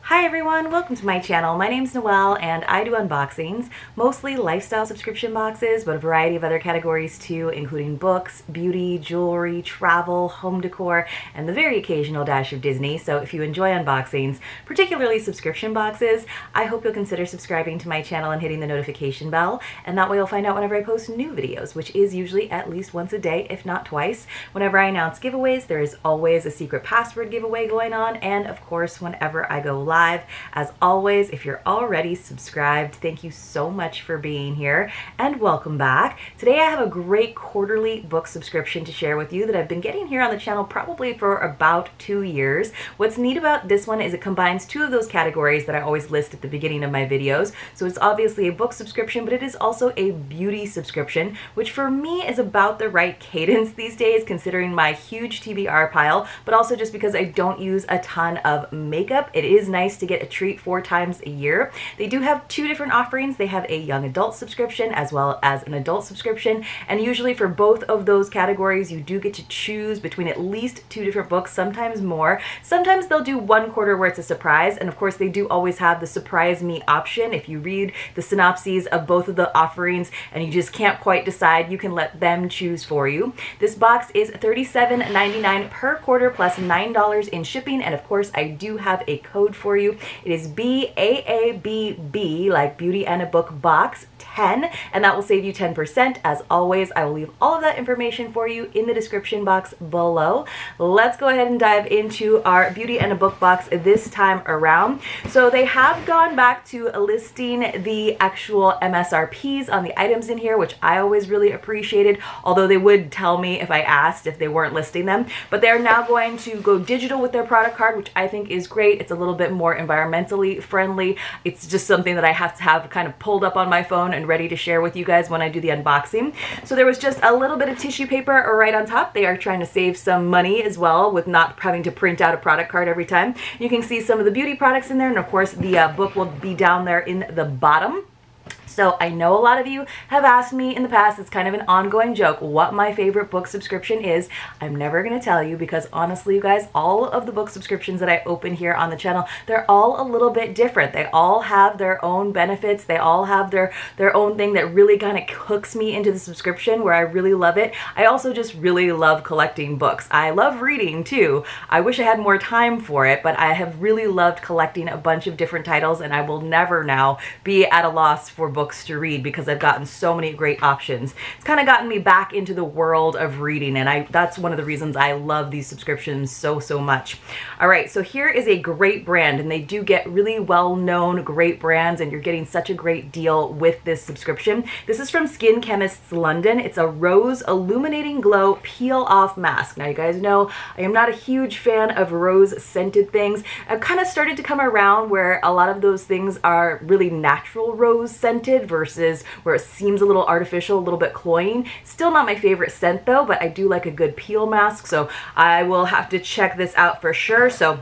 Hi everyone, welcome to my channel. My name's Noelle and I do unboxings, mostly lifestyle subscription boxes, but a variety of other categories too, including books, beauty, jewelry, travel, home decor, and the very occasional dash of Disney. So if you enjoy unboxings, particularly subscription boxes, I hope you'll consider subscribing to my channel and hitting the notification bell, and that way you'll find out whenever I post new videos, which is usually at least once a day, if not twice. Whenever I announce giveaways, there is always a secret password giveaway going on, and of course, whenever I go live. As always, if you're already subscribed, thank you so much for being here and welcome back. Today I have a great quarterly book subscription to share with you that I've been getting here on the channel probably for about 2 years. What's neat about this one is it combines two of those categories that I always list at the beginning of my videos. So it's obviously a book subscription, but it is also a beauty subscription, which for me is about the right cadence these days considering my huge TBR pile, but also just because I don't use a ton of makeup. It is nice to get a treat 4 times a year. They do have 2 different offerings. They have a young adult subscription as well as an adult subscription, and usually for both of those categories you do get to choose between at least 2 different books, sometimes more. Sometimes they'll do 1 quarter where it's a surprise, and of course they do always have the surprise me option. If you read the synopses of both of the offerings and you just can't quite decide, you can let them choose for you. This box is $37.99 per quarter plus $9 in shipping, and of course I do have a code for you. It is BAABB, like Beauty and a Book Box 10, and that will save you 10%. As always, I will leave all of that information for you in the description box below. Let's go ahead and dive into our Beauty and a Book box this time around. So they have gone back to listing the actual MSRPs on the items in here, which I always really appreciated, although they would tell me if I asked if they weren't listing them. But they're now going to go digital with their product card, which I think is great. It's a little bit more environmentally friendly. It's just something that I have to have kind of pulled up on my phone and ready to share with you guys when I do the unboxing. So there was just a little bit of tissue paper right on top. They are trying to save some money as well with not having to print out a product card every time. You can see some of the beauty products in there, and of course the book will be down there in the bottom. So I know a lot of you have asked me in the past, it's kind of an ongoing joke, what my favorite book subscription is. I'm never going to tell you because honestly, you guys, all of the book subscriptions that I open here on the channel, they're all a little bit different. They all have their own benefits. They all have their own thing that really kind of hooks me into the subscription where I really love it. I also just really love collecting books. I love reading too. I wish I had more time for it, but I have really loved collecting a bunch of different titles, and I will never now be at a loss for books to read because I've gotten so many great options. It's kind of gotten me back into the world of reading, and that's one of the reasons I love these subscriptions so much. All right, so here is a great brand, and they do get really well-known great brands, and you're getting such a great deal with this subscription. This is from Skin Chemists London. It's a Rose Illuminating Glow Peel-Off Mask. Now you guys know I am not a huge fan of rose scented things. I've kind of started to come around where a lot of those things are really natural rose scented versus where it seems a little artificial, a little bit cloying. Still not my favorite scent though, but I do like a good peel mask, so I will have to check this out for sure. So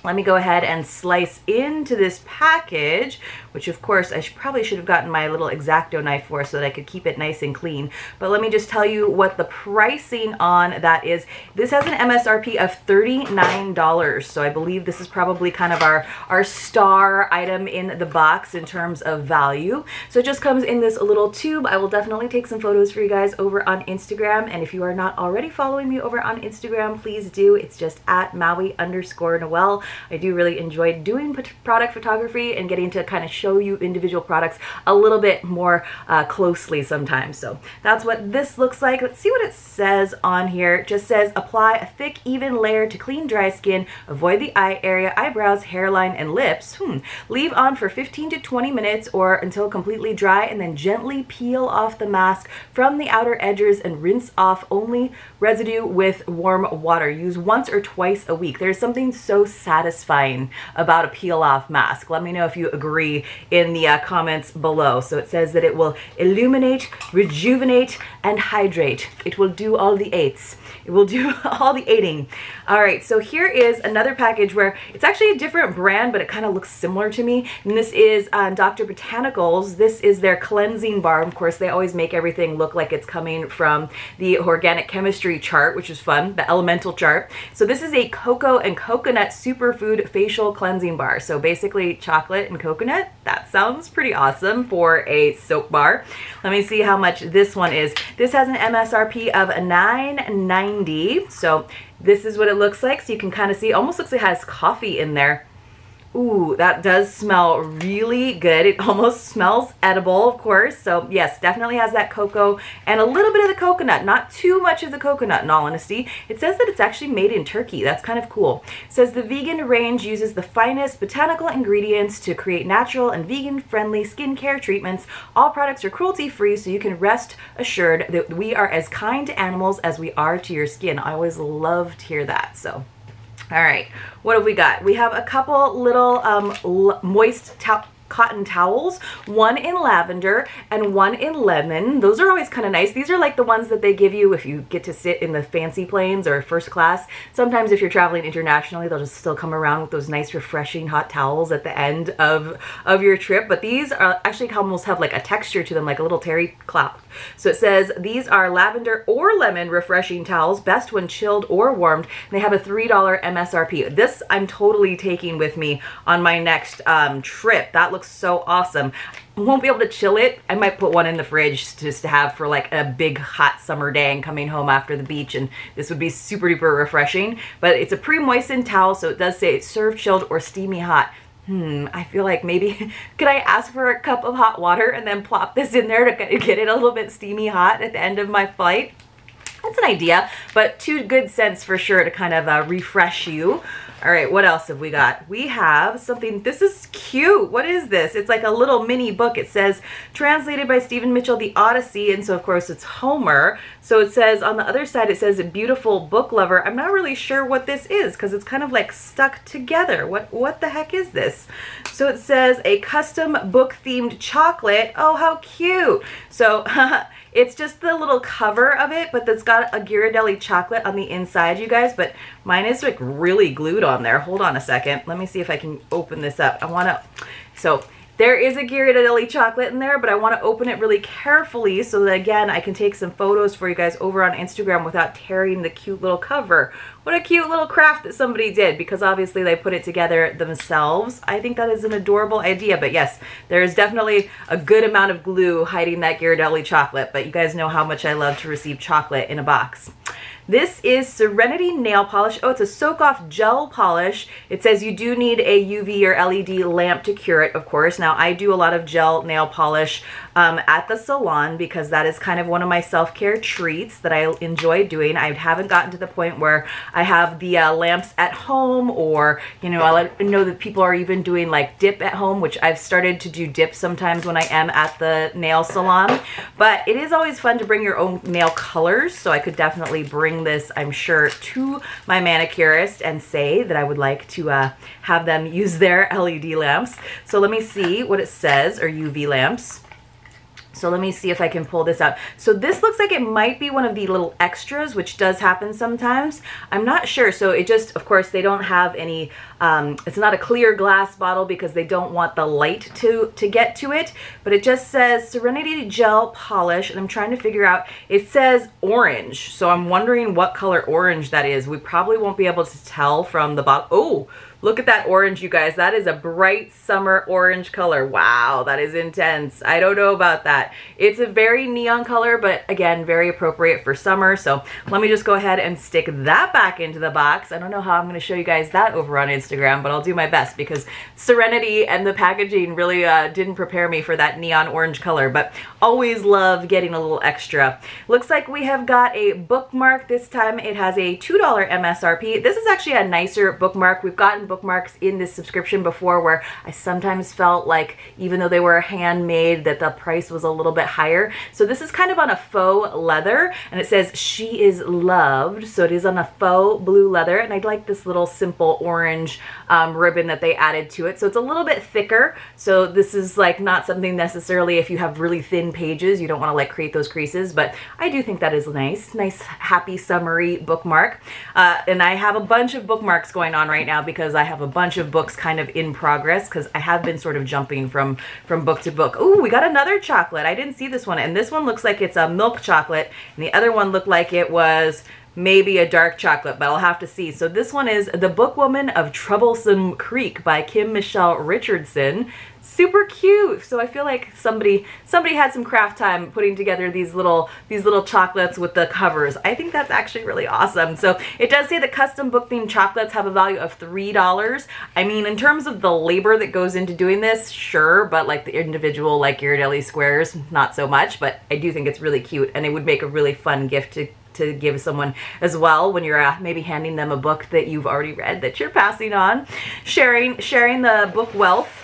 let me go ahead and slice into this package, which of course I probably should have gotten my little X-Acto knife for so that I could keep it nice and clean. But let me just tell you what the pricing on that is. This has an MSRP of $39, so I believe this is probably kind of our star item in the box in terms of value. So it just comes in this little tube. I will definitely take some photos for you guys over on Instagram, and if you are not already following me over on Instagram, please do. It's just at Maui_Noelle. I do really enjoy doing product photography and getting to kind of show you individual products a little bit more closely sometimes. So that's what this looks like. Let's see what it says on here. It just says apply a thick, even layer to clean dry skin, avoid the eye area, eyebrows, hairline, and lips. Leave on for 15 to 20 minutes or until completely dry, and then gently peel off the mask from the outer edges and rinse off only residue with warm water. Use once or twice a week. There's something so satisfying about a peel off mask. Let me know if you agree in the comments below. So it says that it will illuminate, rejuvenate, and hydrate. It will do all the eights. It will do all the aiding. All right, so here is another package where it's actually a different brand, but it kind of looks similar to me. And this is Dr. Botanicals. This is their cleansing bar. Of course, they always make everything look like it's coming from the organic chemistry chart, which is fun, the elemental chart. So this is a cocoa and coconut super superfood facial cleansing bar. So basically chocolate and coconut. That sounds pretty awesome for a soap bar. Let me see how much this one is. This has an MSRP of $9.90. So this is what it looks like. So you can kind of see, almost looks like it has coffee in there. Ooh, that does smell really good. It almost smells edible, of course. So yes, definitely has that cocoa and a little bit of the coconut, not too much of the coconut in all honesty. It says that it's actually made in Turkey. That's kind of cool. It says the vegan range uses the finest botanical ingredients to create natural and vegan-friendly skincare treatments. All products are cruelty-free, so you can rest assured that we are as kind to animals as we are to your skin. I always love to hear that, so. All right, what have we got? We have a couple little moist cotton towels, one in lavender and one in lemon. Those are always kind of nice. These are like the ones that they give you if you get to sit in the fancy planes or first class. Sometimes if you're traveling internationally, they'll just still come around with those nice refreshing hot towels at the end of your trip. But these are actually almost have like a texture to them, like a little terry cloth. So it says these are lavender or lemon refreshing towels, best when chilled or warmed. And they have a $3 MSRP. This I'm totally taking with me on my next trip. That looks so awesome. I won't be able to chill it. I might put one in the fridge just to have for like a big hot summer day and coming home after the beach, and this would be super duper refreshing. But it's a pre-moistened towel, so it does say it's served chilled or steamy hot. I feel like maybe, could I ask for a cup of hot water and then plop this in there to get it a little bit steamy hot at the end of my flight? That's an idea, but 2 good cents for sure to kind of refresh you. All right, what else have we got? We have something, this is cute. What is this? It's like a little mini book. It says, translated by Stephen Mitchell, The Odyssey, and so of course it's Homer. So it says, on the other side, it says, a beautiful book lover. I'm not really sure what this is because it's kind of like stuck together. What the heck is this? So it says, a custom book-themed chocolate. Oh, how cute. So it's just the little cover of it, but it's got a Ghirardelli chocolate on the inside, you guys, but mine is like really glued on there. Hold on a second. Let me see if I can open this up. I want to, so there is a Ghirardelli chocolate in there, but I want to open it really carefully so that, again, I can take some photos for you guys over on Instagram without tearing the cute little cover. What a cute little craft that somebody did, because obviously they put it together themselves. I think that is an adorable idea, but yes, there is definitely a good amount of glue hiding that Ghirardelli chocolate, but you guys know how much I love to receive chocolate in a box. This is Serenity Nail Polish. Oh, it's a soak-off gel polish. It says you do need a UV or LED lamp to cure it, of course. Now, I do a lot of gel nail polish at the salon because that is kind of one of my self-care treats that I enjoy doing. I haven't gotten to the point where I have the lamps at home, or, you know, I know that people are even doing like dip at home, which I've started to do dip sometimes when I am at the nail salon. But it is always fun to bring your own nail colors, so I could definitely bring this, I'm sure, to my manicurist and say that I would like to have them use their LED lamps. So let me see what it says, or UV lamps. So let me see if I can pull this out. So this looks like it might be one of the little extras, which does happen sometimes. I'm not sure. So it just, of course, they don't have any, it's not a clear glass bottle because they don't want the light to get to it. But it just says Serenity Gel Polish, and I'm trying to figure out, it says orange. So I'm wondering what color orange that is. We probably won't be able to tell from the bottle. Oh, look at that orange, you guys. That is a bright summer orange color. Wow, that is intense. I don't know about that. It's a very neon color, but again, very appropriate for summer. So let me just go ahead and stick that back into the box. I don't know how I'm going to show you guys that over on Instagram, but I'll do my best because Serenity and the packaging really didn't prepare me for that neon orange color, but always love getting a little extra. Looks like we have got a bookmark. This time it has a $2 MSRP. This is actually a nicer bookmark. We've gotten bookmarks in this subscription before where I sometimes felt like, even though they were handmade, that the price was a little bit higher. So this is kind of on a faux leather, and it says she is loved. So it is on a faux blue leather, and I like this little simple orange ribbon that they added to it. So it's a little bit thicker. So this is like not something necessarily, if you have really thin pages, you don't want to like create those creases, but I do think that is nice. Nice, happy, summery bookmark. And I have a bunch of bookmarks going on right now because I have a bunch of books kind of in progress, because I have been sort of jumping from book to book. Oh, we got another chocolate. I didn't see this one, and this one looks like it's a milk chocolate, and the other one looked like it was maybe a dark chocolate, but I'll have to see. So this one is The Bookwoman of Troublesome Creek by Kim Michelle Richardson. Super cute. So I feel like somebody had some craft time putting together these little chocolates with the covers. I think that's actually really awesome. So it does say that custom book themed chocolates have a value of $3. I mean, in terms of the labor that goes into doing this, sure, but like the individual like Ghirardelli squares, not so much, but I do think it's really cute and it would make a really fun gift to give someone as well when you're maybe handing them a book that you've already read that you're passing on, sharing the book wealth.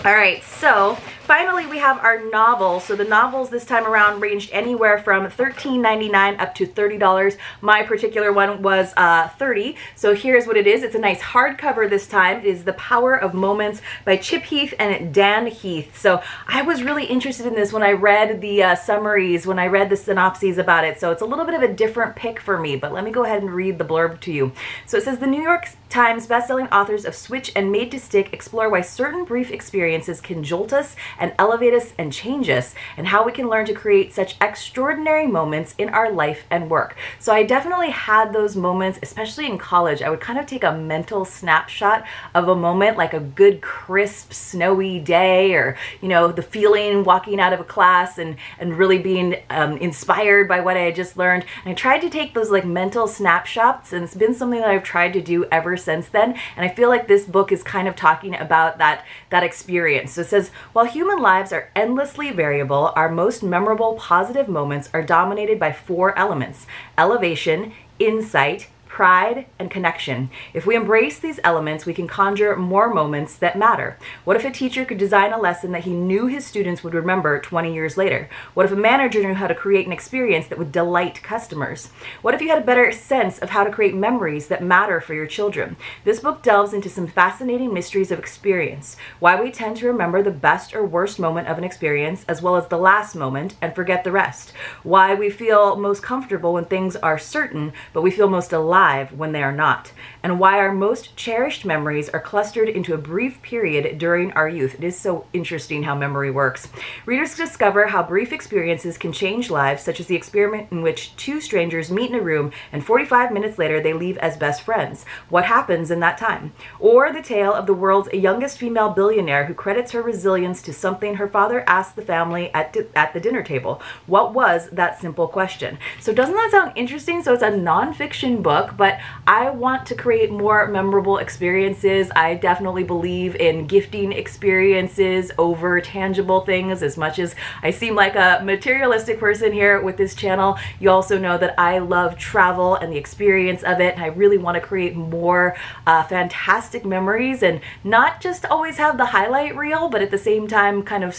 All right, so finally we have our novel. So the novels this time around ranged anywhere from $13.99 up to $30. My particular one was $30. So here's what it is. It's a nice hardcover this time. It is The Power of Moments by Chip Heath and Dan Heath. So I was really interested in this when I read the summaries, when I read the synopses about it. So it's a little bit of a different pick for me, but let me go ahead and read the blurb to you. So it says, the New York Times bestselling authors of Switch and Made to Stick explore why certain brief experiences can jolt us and elevate us and change us, and how we can learn to create such extraordinary moments in our life and work. So I definitely had those moments, especially in college. I would kind of take a mental snapshot of a moment, like a good crisp snowy day, or you know, the feeling walking out of a class and really being inspired by what I had just learned. And I tried to take those like mental snapshots, and it's been something that I've tried to do ever since then. And I feel like this book is kind of talking about that experience. So it says, while human lives are endlessly variable, our most memorable positive moments are dominated by 4 elements: elevation, insight, pride, and connection. If we embrace these elements, we can conjure more moments that matter. What if a teacher could design a lesson that he knew his students would remember 20 years later? What if a manager knew how to create an experience that would delight customers? What if you had a better sense of how to create memories that matter for your children? This book delves into some fascinating mysteries of experience, why we tend to remember the best or worst moment of an experience, as well as the last moment, and forget the rest. Why we feel most comfortable when things are certain, but we feel most alive when they are not, and why our most cherished memories are clustered into a brief period during our youth. It is so interesting how memory works. Readers discover how brief experiences can change lives, such as the experiment in which 2 strangers meet in a room and 45 minutes later they leave as best friends. What happens in that time? Or the tale of the world's youngest female billionaire who credits her resilience to something her father asked the family at the dinner table. What was that simple question? So doesn't that sound interesting? So it's a nonfiction book, but I want to create more memorable experiences. I definitely believe in gifting experiences over tangible things. As much as I seem like a materialistic person here with this channel, you also know that I love travel and the experience of it. And I really want to create more fantastic memories, and not just always have the highlight reel, but at the same time kind of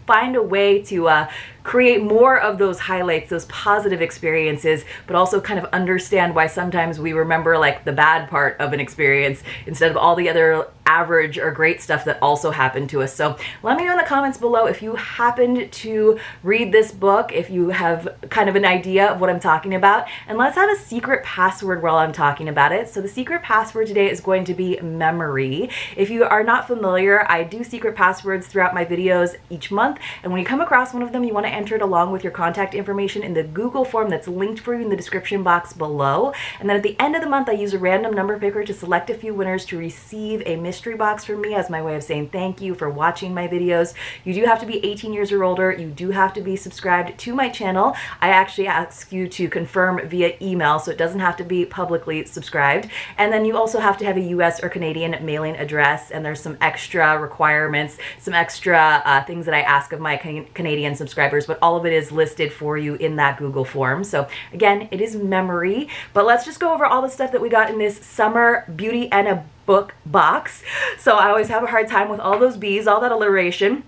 find a way to create more of those highlights, those positive experiences, but also kind of understand why sometimes we remember like the bad part of an experience instead of all the other average or great stuff that also happened to us. So let me know in the comments below if you happened to read this book, if you have kind of an idea of what I'm talking about, and let's have a secret password while I'm talking about it. So the secret password today is going to be memory. If you are not familiar, I do secret passwords throughout my videos each month, and when you come across one of them, you want to enter it along with your contact information in the Google form that's linked for you in the description box below. And then at the end of the month, I use a random number picker to select a few winners to receive a mystery box from me as my way of saying thank you for watching my videos. You do have to be 18 years or older. You do have to be subscribed to my channel. I actually ask you to confirm via email, so it doesn't have to be publicly subscribed. And then you also have to have a US or Canadian mailing address, and there's some extra requirements, some extra things that I ask of my Canadian subscribers, but all of it is listed for you in that Google form. So again, it is memory, but let's just go over all the stuff that we got in this summer Beauty and a Book box. So I always have a hard time with all those B's, all that alliteration.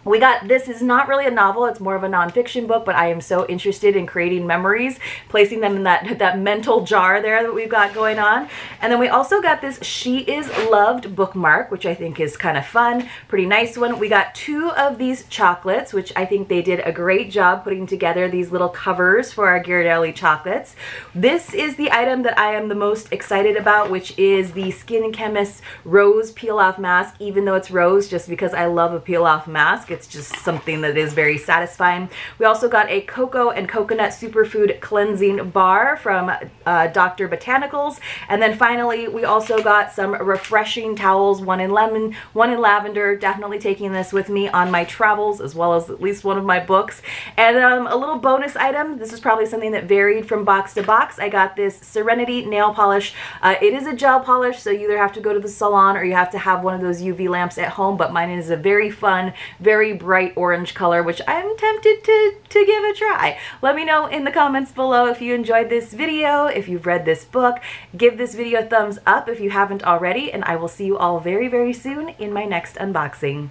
We got, this is not really a novel, it's more of a nonfiction book, but I am so interested in creating memories, placing them in that mental jar there that we've got going on. And then we also got this She Is Loved bookmark, which I think is kind of fun, pretty nice one. We got 2 of these chocolates, which I think they did a great job putting together these little covers for our Ghirardelli chocolates. This is the item that I am the most excited about, which is the Skin Chemist Rose Peel Off Mask, even though it's rose, just because I love a peel off mask. It's just something that is very satisfying. We also got a cocoa and coconut superfood cleansing bar from Dr. Botanicals. And then finally, we also got some refreshing towels, one in lemon, one in lavender. Definitely taking this with me on my travels, as well as at least one of my books. And a little bonus item, this is probably something that varied from box to box. I got this Serenity nail polish. It is a gel polish, so you either have to go to the salon or you have to have one of those UV lamps at home, but mine is a very fun, very bright orange color, which I'm tempted to give a try. Let me know in the comments below if you enjoyed this video, if you've read this book. Give this video a thumbs up if you haven't already, and I will see you all very, very soon in my next unboxing.